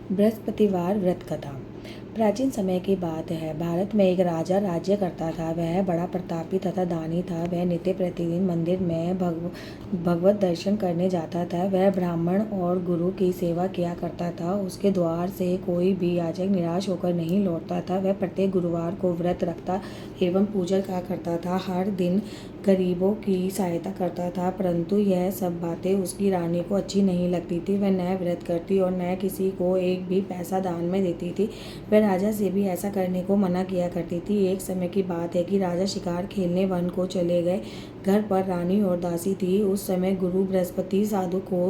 बृहस्पतिवार व्रत कथा। प्राचीन समय की बात है। भारत में एक राजा राज्य करता था। वह बड़ा प्रतापी तथा दानी था। वह नित्य प्रतिदिन मंदिर में भगवत दर्शन करने जाता था। वह ब्राह्मण और गुरु की सेवा किया करता था। उसके द्वार से कोई भी याचक निराश होकर नहीं लौटता था। वह प्रत्येक गुरुवार को व्रत रखता एवं पूजा करता था। हर दिन गरीबों की सहायता करता था। परंतु यह सब बातें उसकी रानी को अच्छी नहीं लगती थी। वह न व्रत करती और न किसी को एक भी पैसा दान में देती थी। वह राजा से भी ऐसा करने को मना किया करती थी। एक समय की बात है कि राजा शिकार खेलने वन को चले गए। घर पर रानी और दासी थी। उस समय गुरु बृहस्पति साधु को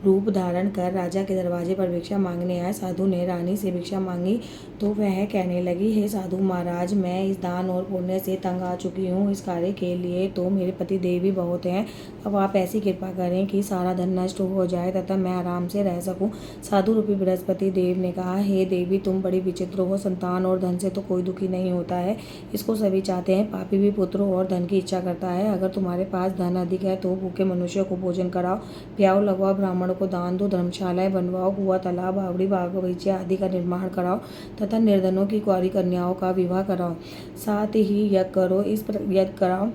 रूप धारण कर राजा के दरवाजे पर भिक्षा मांगने आए। साधु ने रानी से भिक्षा मांगी तो वह कहने लगी, हे साधु महाराज, मैं इस दान और पुण्य से तंग आ चुकी हूँ। इस कार्य के लिए तो मेरे पति देवी बहुत हैं। अब आप ऐसी कृपा करें कि सारा धन नष्ट हो जाए तथा मैं आराम से रह सकूं। साधु रूपी बृहस्पति देव ने कहा, हे देवी, तुम बड़ी विचित्र हो। संतान और धन से तो कोई दुखी नहीं होता है, इसको सभी चाहते हैं। पापी भी पुत्र और धन की इच्छा करता है। अगर तुम्हारे पास धन अधिक है तो भूखे मनुष्य को भोजन कराओ, प्याऊ लगवाओ, ब्राह्मणों को दान दो, धर्मशालाएं बनवाओ, कुआं, तालाब, बावड़ी, बगीचे आदि का निर्माण कराओ तथा निर्धनों की कुंवारी कन्याओं का विवाह कराओ। साथ ही यज्ञ कराओ।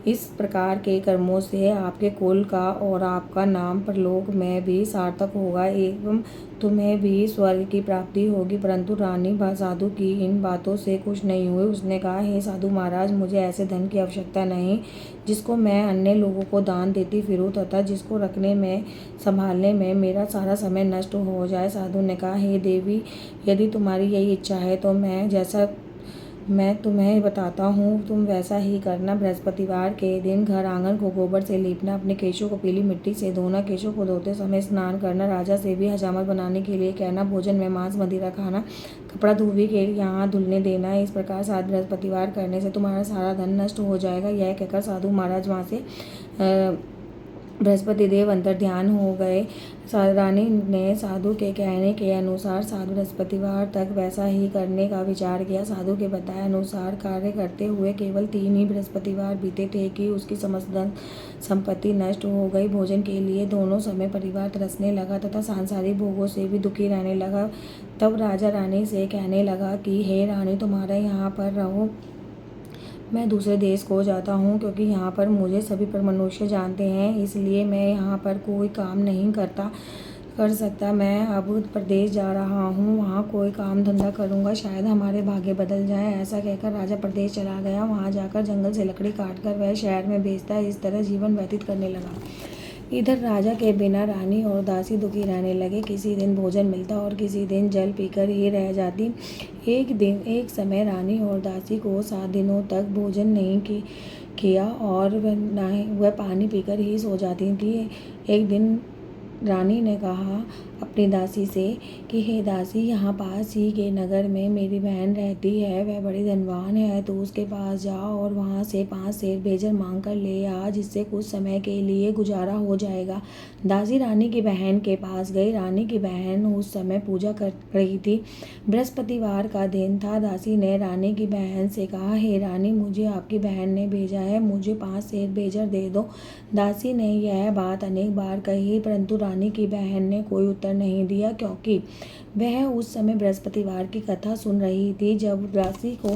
इस प्रकार के कर्मों से आपके कुल का और आपका नाम परलोक में भी सार्थक होगा एवं तुम्हें भी स्वर्ग की प्राप्ति होगी। परंतु रानी साधु की इन बातों से खुश नहीं हुई। उसने कहा, हे साधु महाराज, मुझे ऐसे धन की आवश्यकता नहीं जिसको मैं अन्य लोगों को दान देती फिरूं तथा जिसको रखने में संभालने में मेरा सारा समय नष्ट हो जाए। साधु ने कहा, हे देवी, यदि तुम्हारी यही इच्छा है तो मैं तुम्हें बताता हूँ, तुम वैसा ही करना। बृहस्पतिवार के दिन घर आंगन को गोबर से लीपना, अपने केशों को पीली मिट्टी से धोना, केशों को धोते समय स्नान करना, राजा से भी हजामत बनाने के लिए कहना, भोजन में मांस मदिरा खाना, कपड़ा धोबी के यहाँ धुलने देना। इस प्रकार 7 बृहस्पतिवार करने से तुम्हारा सारा धन नष्ट हो जाएगा। यह कहकर साधु महाराज वहाँ से बृहस्पति देव अंतर्ध्यान हो गए। रानी ने साधु के कहने के अनुसार 7 बृहस्पतिवार तक वैसा ही करने का विचार किया। साधु के बताए अनुसार कार्य करते हुए केवल 3 ही बृहस्पतिवार बीते थे कि उसकी समस्त धन संपत्ति नष्ट हो गई। भोजन के लिए दोनों समय परिवार तरसने लगा तथा सांसारिक भोगों से भी दुखी रहने लगा। तब राजा रानी से कहने लगा कि हे रानी, तुम्हारे यहाँ पर रहो, मैं दूसरे देश को जाता हूँ, क्योंकि यहाँ पर मुझे सभी पर मनुष्य जानते हैं, इसलिए मैं यहाँ पर कोई काम नहीं कर सकता। मैं अब प्रदेश जा रहा हूँ, वहाँ कोई काम धंधा करूँगा, शायद हमारे भाग्य बदल जाए। ऐसा कहकर राजा प्रदेश चला गया। वहाँ जाकर जंगल से लकड़ी काटकर वह शहर में बेचता, इस तरह जीवन व्यतीत करने लगा। इधर राजा के बिना रानी और दासी दुखी रहने लगे। किसी दिन भोजन मिलता और किसी दिन जल पीकर ही रह जाती। एक समय रानी और दासी को 7 दिनों तक भोजन नहीं किया और वह पानी पीकर ही सो जाती थी। एक दिन रानी ने कहा अपनी दासी से कि हे दासी, यहाँ पास ही के नगर में मेरी बहन रहती है, वह बड़ी धनवान है, तो उसके पास जाओ और वहाँ से 5 सेर बेजर मांग कर ले आ, जिससे कुछ समय के लिए गुजारा हो जाएगा। दासी रानी की बहन के पास गई। रानी की बहन उस समय पूजा कर रही थी। बृहस्पतिवार का दिन था। दासी ने रानी की बहन से कहा, हे रानी, मुझे आपकी बहन ने भेजा है, मुझे 5 सेर बेजर दे दो। दासी ने यह बात अनेक बार कही, परंतु रानी की बहन ने कोई उत्तर नहीं दिया, क्योंकि वह उस समय बृहस्पतिवार की कथा सुन रही थी। जब दासी को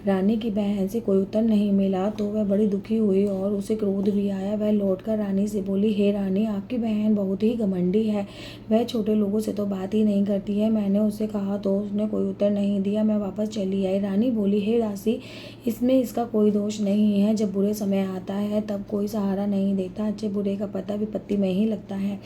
रानी की बहन से कोई उत्तर नहीं मिला तो वह बड़ी दुखी हुई और उसे क्रोध भी आया। वह लौटकर रानी से बोली, हे रानी, आपकी बहन बहुत ही घमंडी है, वह छोटे लोगों से तो बात ही नहीं करती है। मैंने उसे कहा तो उसने कोई उत्तर नहीं दिया, मैं वापस चली आई। रानी बोली, हे दासी, इसमें इसका कोई दोष नहीं है। जब बुरे समय आता है तब कोई सहारा नहीं देता, अच्छे बुरे का पता विपत्ति में ही लगता है।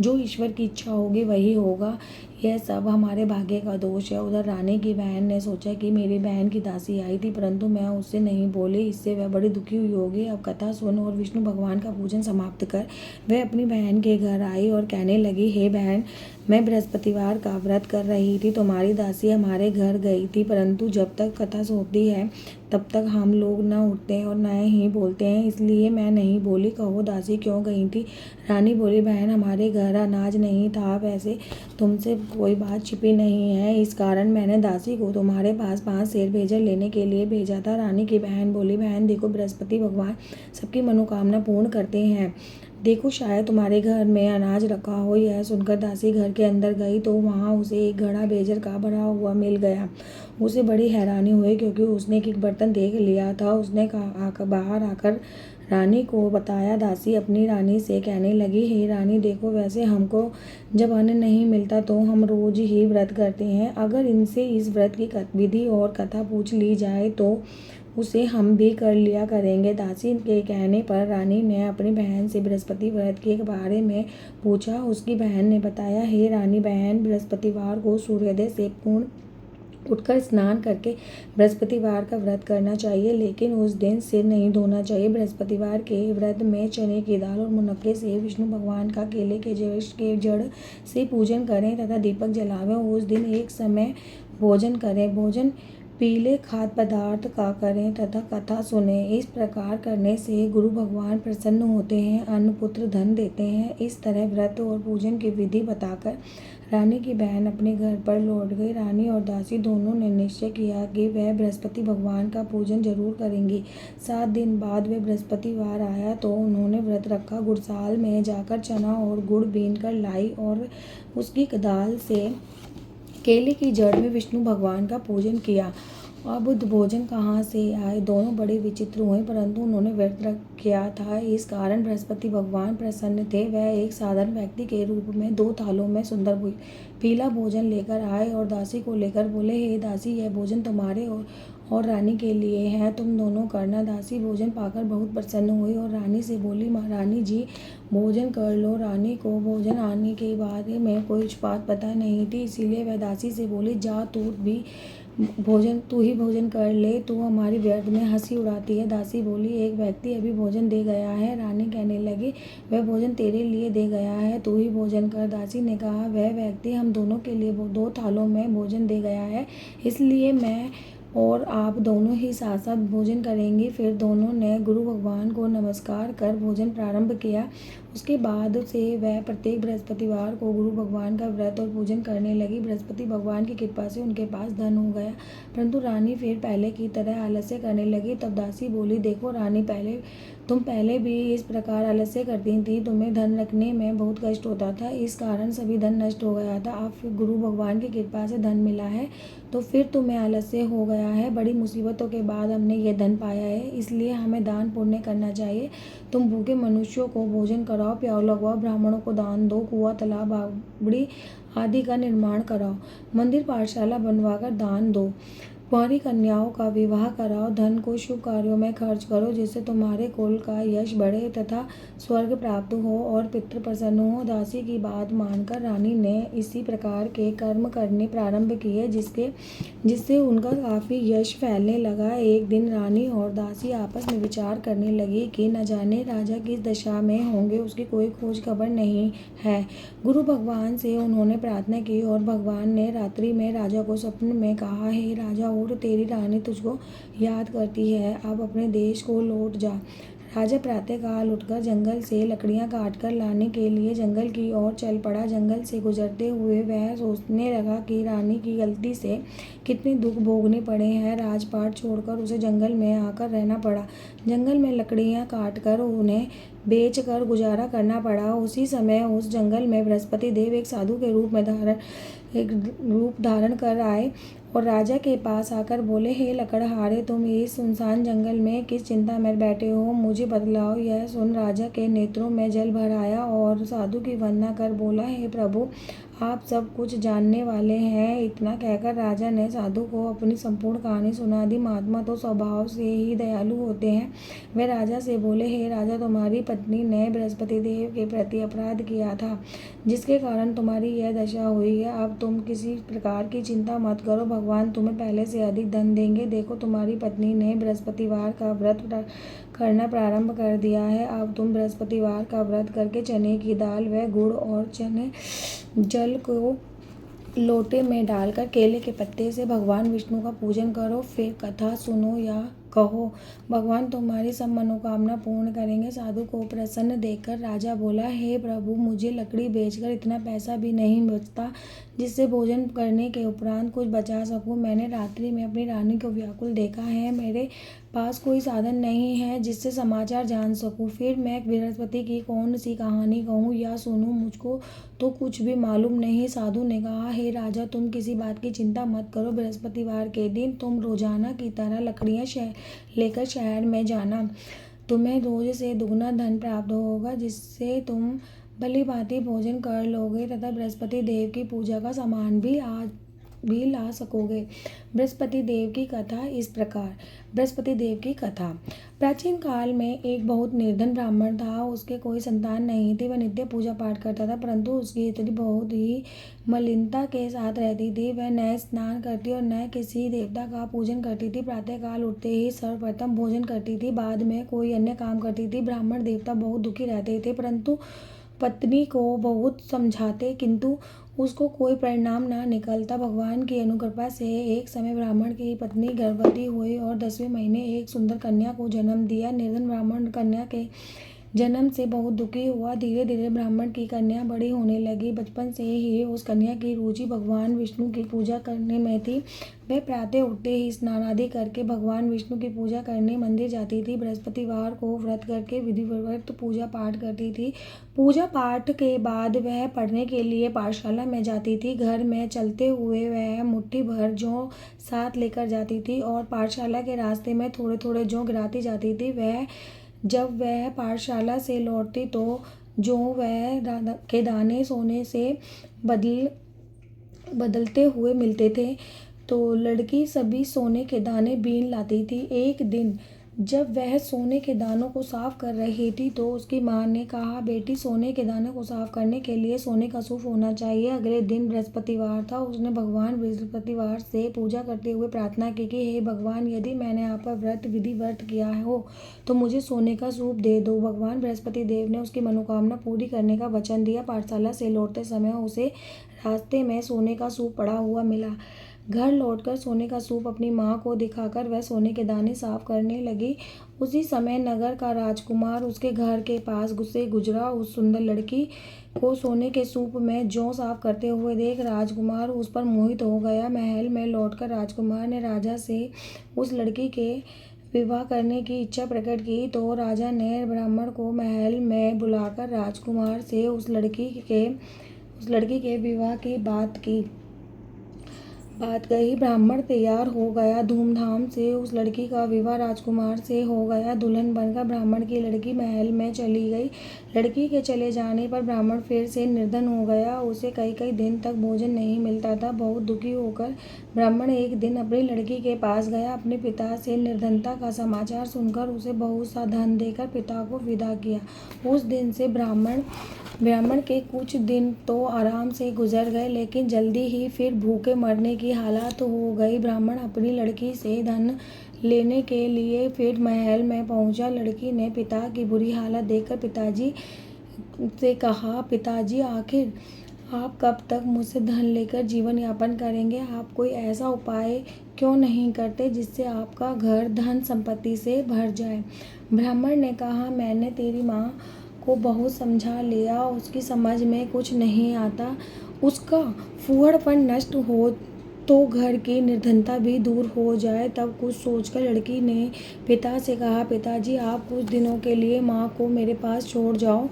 जो ईश्वर की इच्छा होगी वही होगा, यह सब हमारे भाग्य का दोष है। उधर रानी की बहन ने सोचा कि मेरी बहन की दासी आई थी, परंतु मैं उससे नहीं बोली, इससे वह बड़ी दुखी हुई होगी। अब कथा सुन और विष्णु भगवान का पूजन समाप्त कर वह अपनी बहन के घर आई और कहने लगी, हे बहन, मैं बृहस्पतिवार का व्रत कर रही थी, तुम्हारी दासी हमारे घर गई थी, परंतु जब तक कथा होती है तब तक हम लोग न उठते और न ही बोलते हैं, इसलिए मैं नहीं बोली। कहो दासी क्यों गई थी? रानी बोली, बहन, हमारे घर अनाज नहीं था, वैसे तुमसे कोई बात छिपी नहीं है, इस कारण मैंने दासी को तुम्हारे पास 5 सेर बेजर लेने के लिए भेजा था। रानी की बहन बोली, बहन देखो, बृहस्पति भगवान सबकी मनोकामना पूर्ण करते हैं। देखो शायद तुम्हारे घर में अनाज रखा हो। यह सुनकर दासी घर के अंदर गई तो वहाँ उसे एक घड़ा बेजर का भरा हुआ मिल गया। उसे बड़ी हैरानी हुई क्योंकि उसने एक बर्तन देख लिया था। उसने बाहर आकर रानी को बताया। दासी अपनी रानी से कहने लगी, हे रानी देखो, वैसे हमको जब अन्न नहीं मिलता तो हम रोज ही व्रत करते हैं। अगर इनसे इस व्रत की विधि और कथा पूछ ली जाए तो उसे हम भी कर लिया करेंगे। दासी के कहने पर रानी ने अपनी बहन से बृहस्पति व्रत के बारे में पूछा। उसकी बहन ने बताया, हे रानी बहन, बृहस्पतिवार को सूर्योदय से पूर्ण उठकर स्नान करके बृहस्पतिवार का व्रत करना चाहिए, लेकिन उस दिन सिर नहीं धोना चाहिए। बृहस्पतिवार के व्रत में चने की दाल और मुनक्के से विष्णु भगवान का केले के जड़ से पूजन करें तथा दीपक जलावें। उस दिन एक समय भोजन करें। भोजन पीले खाद्य पदार्थ का करें तथा कथा सुने। इस प्रकार करने से गुरु भगवान प्रसन्न होते हैं, अन्न पुत्र धन देते हैं। इस तरह व्रत और पूजन की विधि बताकर रानी की बहन अपने घर पर लौट गई। रानी और दासी दोनों ने निश्चय किया कि वह बृहस्पति भगवान का पूजन जरूर करेंगी। 7 दिन बाद वह बृहस्पतिवार आया तो उन्होंने व्रत रखा। गुड़साल में जाकर चना और गुड़ बीन कर लाई और उसकी दाल से केले की जड़ में विष्णु भगवान का पूजन किया। अब भोजन कहाँ से आए, दोनों बड़े विचित्र हुए, परंतु उन्होंने व्रत किया था, इस कारण बृहस्पति भगवान प्रसन्न थे। वह एक साधारण व्यक्ति के रूप में 2 थालों में सुंदर पीला भोजन लेकर आए और दासी को लेकर बोले, हे दासी, यह भोजन तुम्हारे और रानी के लिए है, तुम दोनों करना। दासी भोजन पाकर बहुत प्रसन्न हुई और रानी से बोली, रानी जी भोजन कर लो। रानी को भोजन आने के बारे में कोई बात पता नहीं थी, इसीलिए वह दासी से बोली, जा तू ही भोजन कर ले, तू हमारी व्यर्थ में हंसी उड़ाती है। दासी बोली, एक व्यक्ति अभी भोजन दे गया है। रानी कहने लगी, वह भोजन तेरे लिए दे गया है, तू ही भोजन कर। दासी ने कहा, वह व्यक्ति हम दोनों के लिए 2 थालों में भोजन दे गया है, इसलिए मैं और आप दोनों ही साथ साथ भोजन करेंगे। फिर दोनों ने गुरु भगवान को नमस्कार कर भोजन प्रारंभ किया। उसके बाद से वह प्रत्येक बृहस्पतिवार को गुरु भगवान का व्रत और पूजन करने लगी। बृहस्पति भगवान की कृपा से उनके पास धन हो गया, परंतु रानी फिर पहले की तरह आलस्य करने लगी। तब दासी बोली, देखो रानी, तुम पहले भी इस प्रकार आलस्य करती थी, तुम्हें धन रखने में बहुत कष्ट होता था, इस कारण सभी धन नष्ट हो गया था। अब फिर गुरु भगवान की कृपा से धन मिला है तो फिर तुम्हें आलस्य हो गया है। बड़ी मुसीबतों के बाद हमने ये धन पाया है, इसलिए हमें दान पुण्य करना चाहिए। तुम भूखे मनुष्यों को भोजन कराओ, प्याऊ लगवाओ, ब्राह्मणों को दान दो, कुआं, तालाब, बावड़ी आदि का निर्माण कराओ, मंदिर पाठशाला बनवाकर दान दो, कुंवारी कन्याओं का विवाह कराओ, धन को शुभ कार्यों में खर्च करो, जिससे तुम्हारे कुल का यश बढ़े तथा स्वर्ग प्राप्त हो और पितृ प्रसन्न हो। दासी की बात मानकर रानी ने इसी प्रकार के कर्म करने प्रारंभ किए, जिससे उनका काफी यश फैलने लगा। एक दिन रानी और दासी आपस में विचार करने लगी कि न जाने राजा किस दशा में होंगे, उसकी कोई खोज खबर नहीं है। गुरु भगवान से उन्होंने प्रार्थना की और भगवान ने रात्रि में राजा को स्वप्न में कहा, हे राजा उठ, तेरी रानी तुझको याद करती है, अब अपने देश को लौट जा। राजा प्रातःकाल उठकर जंगल से लकड़ियां काटकर लाने के लिए जंगल की ओर चल पड़ा। जंगल से गुजरते हुए वह सोचने लगा कि रानी की गलती से कितने दुख भोगने पड़े हैं। राजपाट छोड़कर उसे जंगल में आकर रहना पड़ा। जंगल में लकड़ियां काटकर उन्हें बेचकर गुजारा करना पड़ा। उसी समय उस जंगल में बृहस्पति देव एक साधु के रूप धारण कर आए और राजा के पास आकर बोले, हे लकड़हारे, तुम इस सुनसान जंगल में किस चिंता में बैठे हो, मुझे बतलाओ। यह सुन राजा के नेत्रों में जल भर आया और साधु की वंदना कर बोला, हे प्रभु, आप सब कुछ जानने वाले हैं। इतना कहकर राजा ने साधु को अपनी संपूर्ण कहानी सुना दी। महात्मा तो स्वभाव से ही दयालु होते हैं। वे राजा से बोले, हे राजा, तुम्हारी पत्नी ने बृहस्पति देव के प्रति अपराध किया था, जिसके कारण तुम्हारी यह दशा हुई है। अब तुम किसी प्रकार की चिंता मत करो, भगवान तुम्हें पहले से अधिक धन देंगे। देखो, तुम्हारी पत्नी ने बृहस्पतिवार का व्रत करना प्रारंभ कर दिया है। अब तुम बृहस्पतिवार का व्रत करके चने की दाल व गुड़ और चने जल को लोटे में डालकर केले के पत्ते से भगवान विष्णु का पूजन करो, फिर कथा सुनो या कहो, भगवान तुम्हारी सब मनोकामना पूर्ण करेंगे। साधु को प्रसन्न देखकर राजा बोला, हे प्रभु, मुझे लकड़ी बेचकर इतना पैसा भी नहीं बचता जिससे भोजन करने के उपरांत कुछ बचा सकूं। मैंने रात्रि में अपनी रानी को व्याकुल देखा है। मेरे पास कोई साधन नहीं है जिससे समाचार जान सकूं। फिर मैं बृहस्पति की कौन सी कहानी कहूँ या सुनूं, मुझको तो कुछ भी मालूम नहीं। साधु ने कहा, हे राजा, तुम किसी बात की चिंता मत करो। बृहस्पतिवार के दिन तुम रोजाना की तरह लकड़ियाँ लेकर शहर में जाना। तुम्हें रोज से दुगना धन प्राप्त होगा जिससे तुम भली भांति भोजन कर लोगे तथा बृहस्पति देव की पूजा का सामान भी ला सकोगे। बृहस्पति देव की कथा इस प्रकार। बृहस्पति देव की कथा। प्राचीन काल में एक बहुत निर्धन ब्राह्मण था। उसके कोई संतान नहीं थी। वह नित्य पूजा पाठ करता था, परंतु उसकी स्त्री बहुत ही मलिनता के साथ रहती थी। वह न स्नान करती और न किसी देवता का पूजन करती थी। प्रातःकाल उठते ही सर्वप्रथम भोजन करती थी, बाद में कोई अन्य काम करती थी। ब्राह्मण देवता बहुत दुखी रहते थे, परंतु पत्नी को बहुत समझाते किंतु उसको कोई परिणाम ना निकलता। भगवान की अनुकृपा से एक समय ब्राह्मण की पत्नी गर्भवती हुई और 10वें महीने एक सुंदर कन्या को जन्म दिया। निर्धन ब्राह्मण कन्या के जन्म से बहुत दुखी हुआ। धीरे धीरे ब्राह्मण की कन्या बड़ी होने लगी। बचपन से ही उस कन्या की रुचि भगवान विष्णु की पूजा करने में थी। वह प्रातः उठते ही स्नान आदि करके भगवान विष्णु की पूजा करने मंदिर जाती थी। बृहस्पतिवार को व्रत करके विधिवत पूजा पाठ करती थी। पूजा पाठ के बाद वह पढ़ने के लिए पाठशाला में जाती थी। घर में चलते हुए वह मुट्ठी भर जौ साथ लेकर जाती थी और पाठशाला के रास्ते में थोड़े थोड़े जौ गिराती जाती थी। जब वह पाठशाला से लौटती तो जो वह के दाने सोने से बदलते हुए मिलते थे, तो लड़की सभी सोने के दाने बीन लाती थी। एक दिन जब वह सोने के दानों को साफ कर रही थी तो उसकी माँ ने कहा, बेटी, सोने के दानों को साफ करने के लिए सोने का सूप होना चाहिए। अगले दिन बृहस्पतिवार था। उसने भगवान बृहस्पतिवार से पूजा करते हुए प्रार्थना की कि हे भगवान, यदि मैंने आप पर विधिव्रत किया हो तो मुझे सोने का सूप दे दो। भगवान बृहस्पति देव ने उसकी मनोकामना पूरी करने का वचन दिया। पाठशाला से लौटते समय उसे रास्ते में सोने का सूप पड़ा हुआ मिला। घर लौटकर सोने का सूप अपनी माँ को दिखाकर वह सोने के दाने साफ करने लगी। उसी समय नगर का राजकुमार उसके घर के पास से गुजरा। उस सुंदर लड़की को सोने के सूप में जौ साफ करते हुए देख राजकुमार उस पर मोहित हो गया। महल में लौटकर राजकुमार ने राजा से उस लड़की के विवाह करने की इच्छा प्रकट की तो राजा ने ब्राह्मण को महल में बुलाकर राजकुमार से उस लड़की के विवाह की बात कही। ब्राह्मण तैयार हो गया। धूमधाम से उस लड़की का विवाह राजकुमार से हो गया। दुल्हन बनकर ब्राह्मण की लड़की महल में चली गई। लड़की के चले जाने पर ब्राह्मण फिर से निर्धन हो गया। उसे कई कई दिन तक भोजन नहीं मिलता था। बहुत दुखी होकर ब्राह्मण एक दिन अपनी लड़की के पास गया। अपने पिता से निर्धनता का समाचार सुनकर उसे बहुत सा धन देकर पिता को विदा किया। उस दिन से ब्राह्मण के कुछ दिन तो आराम से गुजर गए, लेकिन जल्दी ही फिर भूखे मरने की हालत हो गई। ब्राह्मण अपनी लड़की से धन लेने के लिए फिर महल में पहुंचा। लड़की ने पिता की बुरी हालत देखकर पिताजी से कहा, पिताजी, आखिर आप कब तक मुझसे धन लेकर जीवन यापन करेंगे? आप कोई ऐसा उपाय क्यों नहीं करते जिससे आपका घर धन संपत्ति से भर जाए? ब्राह्मण ने कहा, मैंने तेरी माँ को बहुत समझा लिया, उसकी समझ में कुछ नहीं आता। उसका फूहड़पन नष्ट हो तो घर की निर्धनता भी दूर हो जाए। तब कुछ सोचकर लड़की ने पिता से कहा, पिताजी, आप कुछ दिनों के लिए माँ को मेरे पास छोड़ जाओ।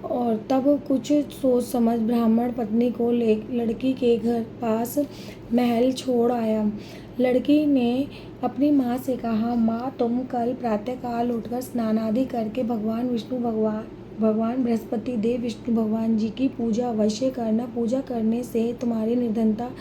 और तब कुछ सोच समझ ब्राह्मण पत्नी को लड़की के घर पास महल छोड़ आया। लड़की ने अपनी माँ से कहा, माँ, तुम कल प्रातःकाल उठकर स्नान आदि करके भगवान बृहस्पति देव विष्णु भगवान जी की पूजा अवश्य करना। पूजा करने से तुम्हारी निर्धनता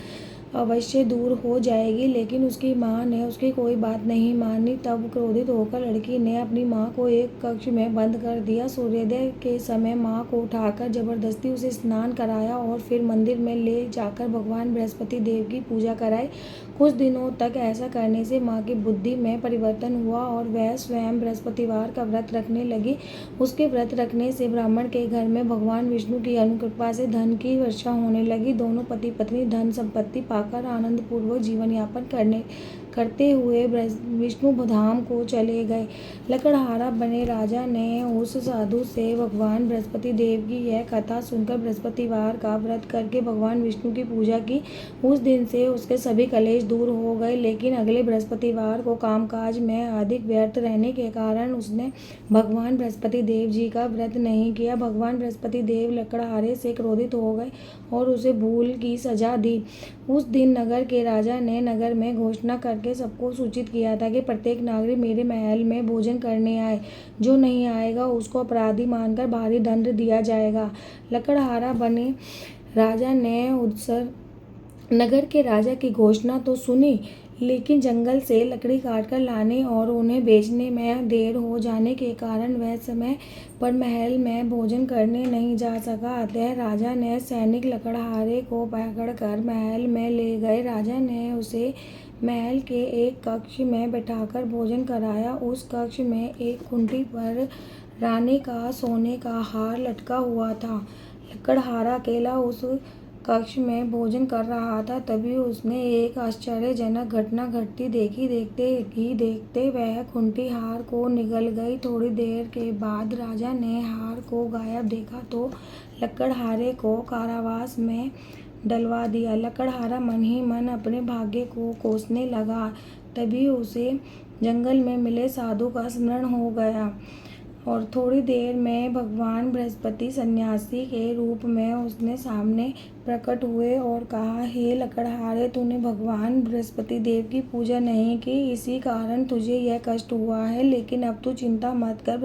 अवश्य दूर हो जाएगी। लेकिन उसकी माँ ने उसकी कोई बात नहीं मानी। तब क्रोधित होकर लड़की ने अपनी माँ को एक कक्ष में बंद कर दिया। सूर्योदय के समय माँ को उठाकर जबरदस्ती उसे स्नान कराया और फिर मंदिर में ले जाकर भगवान बृहस्पति देव की पूजा कराई। कुछ दिनों तक ऐसा करने से माँ की बुद्धि में परिवर्तन हुआ और वह स्वयं बृहस्पतिवार का व्रत रखने लगी। उसके व्रत रखने से ब्राह्मण के घर में भगवान विष्णु की अनुकृपा से धन की वर्षा होने लगी। दोनों पति पत्नी धन संपत्ति पाकर आनंद पूर्वक जीवन यापन करने करते हुए विष्णु धाम को चले गए। लकड़हारा बने राजा ने उस साधु से भगवान बृहस्पति देव की यह कथा सुनकर बृहस्पतिवार का व्रत करके भगवान विष्णु की पूजा की। उस दिन से उसके सभी कलेश दूर हो गए, लेकिन अगले बृहस्पतिवार को कामकाज में अधिक व्यर्थ रहने के कारण उसने भगवान बृहस्पति देव जी का व्रत नहीं किया। भगवान बृहस्पति देव लकड़हारे से क्रोधित हो गए और उसे भूल की सजा दी। उस दिन नगर के राजा ने नगर में घोषणा करके सबको सूचित किया था कि प्रत्येक नागरिक मेरे महल में भोजन करने आए। जो नहीं आएगा उसको अपराधी मानकर भारी दंड दिया जाएगा। लकड़हारा बने राजा ने उत्सर नगर के राजा की घोषणा तो सुनी, लेकिन जंगल से लकड़ी काटकर लाने और उन्हें बेचने में देर हो जाने के कारण वह समय पर महल में भोजन करने नहीं जा सका। अतः राजा ने सैनिक लकड़हारे को पकड़कर महल में ले गए। राजा ने उसे महल के एक कक्ष में बैठाकर भोजन कराया। उस कक्ष में एक खूंटी पर रानी का सोने का हार लटका हुआ था। लकड़हारा अकेला उस कक्ष में भोजन कर रहा था। तभी उसने एक आश्चर्यजनक घटना घटती देखी। देखते ही देखते वह खूंटी हार को निगल गई। थोड़ी देर के बाद राजा ने हार को गायब देखा तो लकड़हारे को कारावास में डलवा दिया। लकड़हारा मन ही मन अपने भाग्य को कोसने लगा। तभी उसे जंगल में मिले साधु का स्मरण हो गया और थोड़ी देर में भगवान बृहस्पति सन्यासी के रूप में उसने सामने प्रकट हुए और कहा, हे लकड़हारे, तूने भगवान बृहस्पति देव की पूजा नहीं की, इसी कारण तुझे यह कष्ट हुआ है। लेकिन अब तू चिंता मत कर।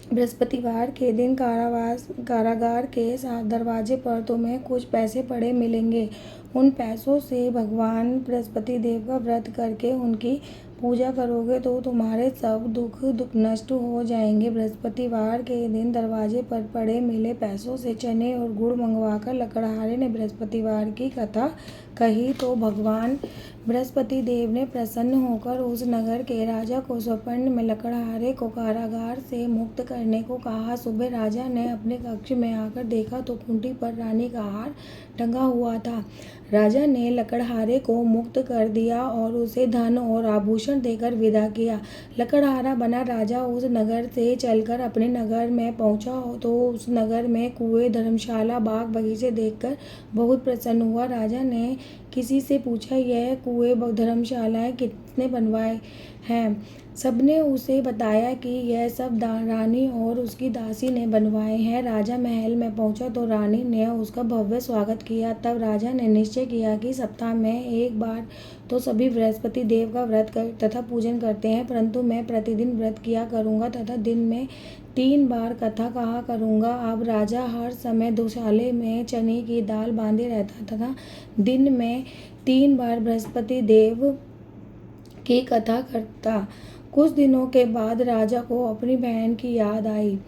बृहस्पतिवार के दिन कारागार के दरवाजे पर तुम्हें कुछ पैसे पड़े मिलेंगे। उन पैसों से भगवान बृहस्पति देव का व्रत करके उनकी पूजा करोगे तो तुम्हारे सब दुख नष्ट हो जाएंगे। बृहस्पतिवार के दिन दरवाजे पर पड़े मिले पैसों से चने और गुड़ मंगवाकर लकड़हारे ने बृहस्पतिवार की कथा कही तो भगवान बृहस्पति देव ने प्रसन्न होकर उस नगर के राजा को स्वप्न में लकड़हारे को कारागार से मुक्त करने को कहा। सुबह राजा ने अपने कक्ष में आकर देखा तो खूंटी पर रानी का हार टंगा हुआ था। राजा ने लकड़हारे को मुक्त कर दिया और उसे धन और आभूषण देकर विदा किया। लकड़हारा बना राजा उस नगर से चलकर अपने नगर में पहुंचा तो उस नगर में कुएं, धर्मशाला, बाग बगीचे देखकर बहुत प्रसन्न हुआ। राजा ने किसी से पूछा, यह कुएं, धर्मशालाएं किसने बनवाए हैं? सबने उसे बताया कि यह सब रानी और उसकी दासी ने बनवाए हैं। राजा महल में पहुंचा तो रानी ने उसका भव्य स्वागत किया। तब राजा ने निश्चय किया कि सप्ताह में एक बार तो सभी बृहस्पति देव का व्रत तथा पूजन करते हैं, परंतु मैं प्रतिदिन व्रत किया करूंगा तथा दिन में 3 बार कथा कहा करूंगा। अब राजा हर समय दुशाले में चने की दाल बांधे रहता तथा दिन में 3 बार बृहस्पति देव की कथा करता। कुछ दिनों के बाद राजा को अपनी बहन की याद आई।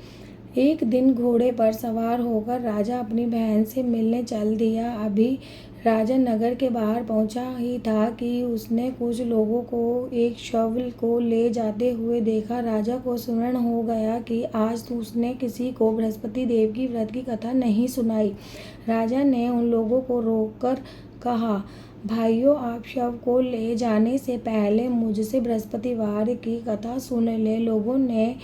एक दिन घोड़े पर सवार होकर राजा अपनी बहन से मिलने चल दिया। अभी राजा नगर के बाहर पहुंचा ही था कि उसने कुछ लोगों को एक शव को ले जाते हुए देखा। राजा को स्मरण हो गया कि आज उसने किसी को बृहस्पति देव की व्रत की कथा नहीं सुनाई। राजा ने उन लोगों को रोककर कहा, भाइयों, आप शव को ले जाने से पहले मुझसे बृहस्पतिवार की कथा सुन ले। लोगों ने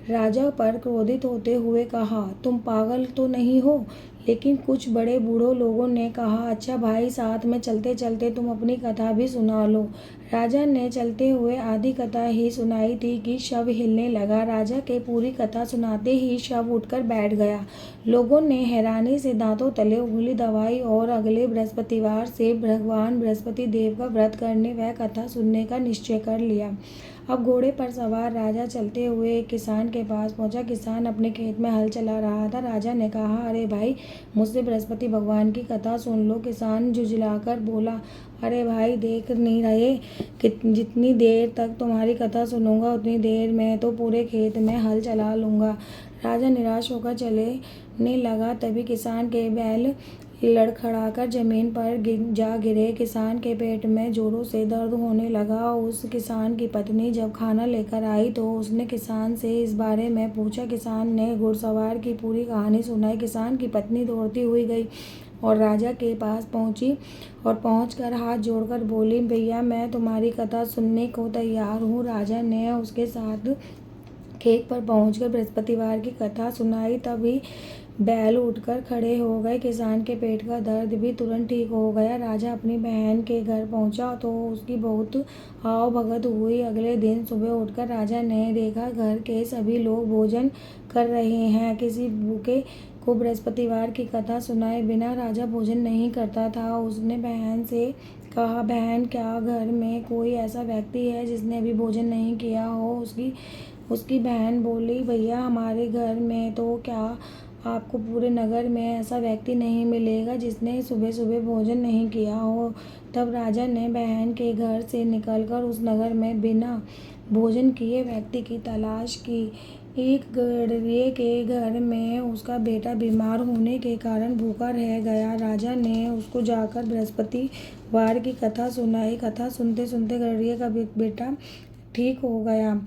राजा पर क्रोधित होते हुए कहा, तुम पागल तो नहीं हो? लेकिन कुछ बड़े बूढ़ों लोगों ने कहा, अच्छा भाई, साथ में चलते चलते तुम अपनी कथा भी सुना लो। राजा ने चलते हुए आधी कथा ही सुनाई थी कि शव हिलने लगा। राजा के पूरी कथा सुनाते ही शव उठकर बैठ गया। लोगों ने हैरानी से दांतों तले उंगली दबाई और अगले बृहस्पतिवार से भगवान बृहस्पति देव का व्रत करने व कथा सुनने का निश्चय कर लिया। अब घोड़े पर सवार राजा चलते हुए एक किसान के पास पहुंचा। किसान अपने खेत में हल चला रहा था। राजा ने कहा, अरे भाई, मुझसे बृहस्पति भगवान की कथा सुन लो। किसान झुंझलाकर बोला, अरे भाई, देख नहीं रहे कि जितनी देर तक तुम्हारी कथा सुनूंगा उतनी देर में तो पूरे खेत में हल चला लूँगा। राजा निराश होकर चलने लगा। तभी किसान के बैल लड़खड़ाकर जमीन पर जा गिरे। किसान के पेट में जोरों से दर्द होने लगा। उस किसान की पत्नी जब खाना लेकर आई तो उसने किसान से इस बारे में पूछा। किसान ने घुड़सवार की पूरी कहानी सुनाई। किसान की पत्नी दौड़ती हुई गई। और राजा के पास पहुंची और पहुंचकर हाथ जोड़कर बोली, भैया मैं तुम्हारी कथा सुनने को तैयार हूँ। राजा ने उसके साथ खेत पर पहुंचकर बृहस्पतिवार की कथा सुनाई। तभी बैल उठकर खड़े हो गए। किसान के पेट का दर्द भी तुरंत ठीक हो गया। राजा अपनी बहन के घर पहुंचा तो उसकी बहुत आओ भगत हुई। अगले दिन सुबह उठकर राजा ने देखा घर के सभी लोग भोजन कर रहे हैं। किसी भूखे को बृहस्पतिवार की कथा सुनाए बिना राजा भोजन नहीं करता था। उसने बहन से कहा, बहन क्या घर में कोई ऐसा व्यक्ति है जिसने अभी भोजन नहीं किया हो? उसकी बहन बोली, भैया हमारे घर में तो क्या आपको पूरे नगर में ऐसा व्यक्ति नहीं मिलेगा जिसने सुबह सुबह भोजन नहीं किया हो। तब राजा ने बहन के घर से निकलकर उस नगर में बिना भोजन किए व्यक्ति की तलाश की। एक गड़रिये के घर में उसका बेटा बीमार होने के कारण भूखा रह गया। राजा ने उसको जाकर बृहस्पतिवार की कथा सुनाई। कथा सुनते सुनते गड़रिये का बेटा ठीक हो गया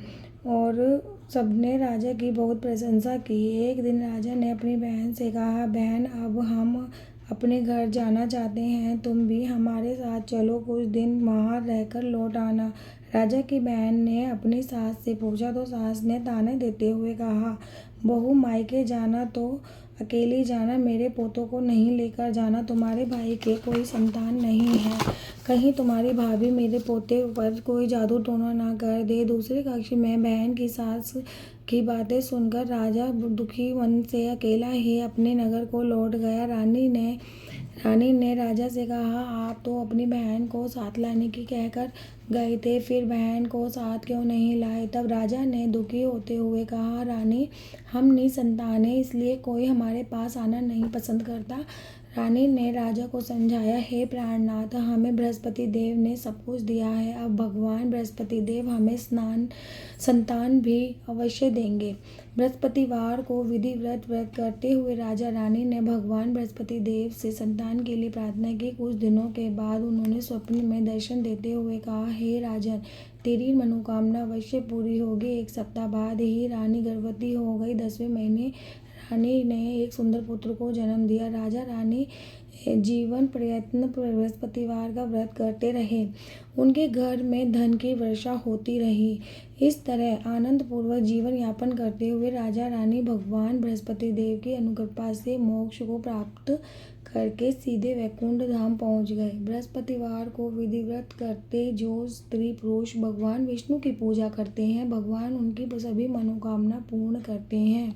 और सबने राजा की बहुत प्रशंसा की। एक दिन राजा ने अपनी बहन से कहा, बहन अब हम अपने घर जाना चाहते हैं, तुम भी हमारे साथ चलो, कुछ दिन वहाँ रहकर लौट आना। राजा की बहन ने अपनी सास से पूछा तो सास ने ताने देते हुए कहा, बहू मायके जाना तो अकेली जाना, मेरे पोतों को नहीं लेकर जाना। तुम्हारे भाई के कोई संतान नहीं है, कहीं तुम्हारी भाभी मेरे पोते पर कोई जादू टोना ना कर दे। दूसरे कक्ष में बहन की सास की बातें सुनकर राजा दुखी मन से अकेला ही अपने नगर को लौट गया। रानी ने राजा से कहा, आप तो अपनी बहन को साथ लाने की कहकर गए थे, फिर बहन को साथ क्यों नहीं लाए? तब राजा ने दुखी होते हुए कहा, रानी हम निसंतान हैं, इसलिए कोई हमारे पास आना नहीं पसंद करता। रानी ने राजा को समझाया, हे प्राणनाथ, हमें बृहस्पति देव ने सब कुछ दिया है, अब भगवान बृहस्पति देव हमें संतान भी अवश्य देंगे। बृहस्पतिवार को विधि व्रत करते हुए राजा रानी ने भगवान बृहस्पति देव से संतान के लिए प्रार्थना की। कुछ दिनों के बाद उन्होंने स्वप्न में दर्शन देते हुए कहा, हे राजन, तेरी मनोकामना अवश्य पूरी होगी। एक सप्ताह बाद ही रानी गर्भवती हो गई। 10वें महीने रानी ने एक सुंदर पुत्र को जन्म दिया। राजा रानी जीवन प्रयत्न बृहस्पतिवार का व्रत करते रहे। उनके घर में धन की वर्षा होती रही। इस तरह आनंद पूर्वक जीवन यापन करते हुए राजा रानी भगवान बृहस्पति देव की अनुकृपा से मोक्ष को प्राप्त करके सीधे वैकुंठ धाम पहुंच गए। बृहस्पतिवार को विधिव्रत करते जो स्त्री पुरुष भगवान विष्णु की पूजा करते हैं, भगवान उनकी सभी मनोकामना पूर्ण करते हैं।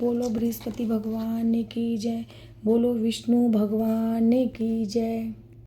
बोलो बृहस्पति भगवान की जय, बोलो विष्णु भगवान की जय।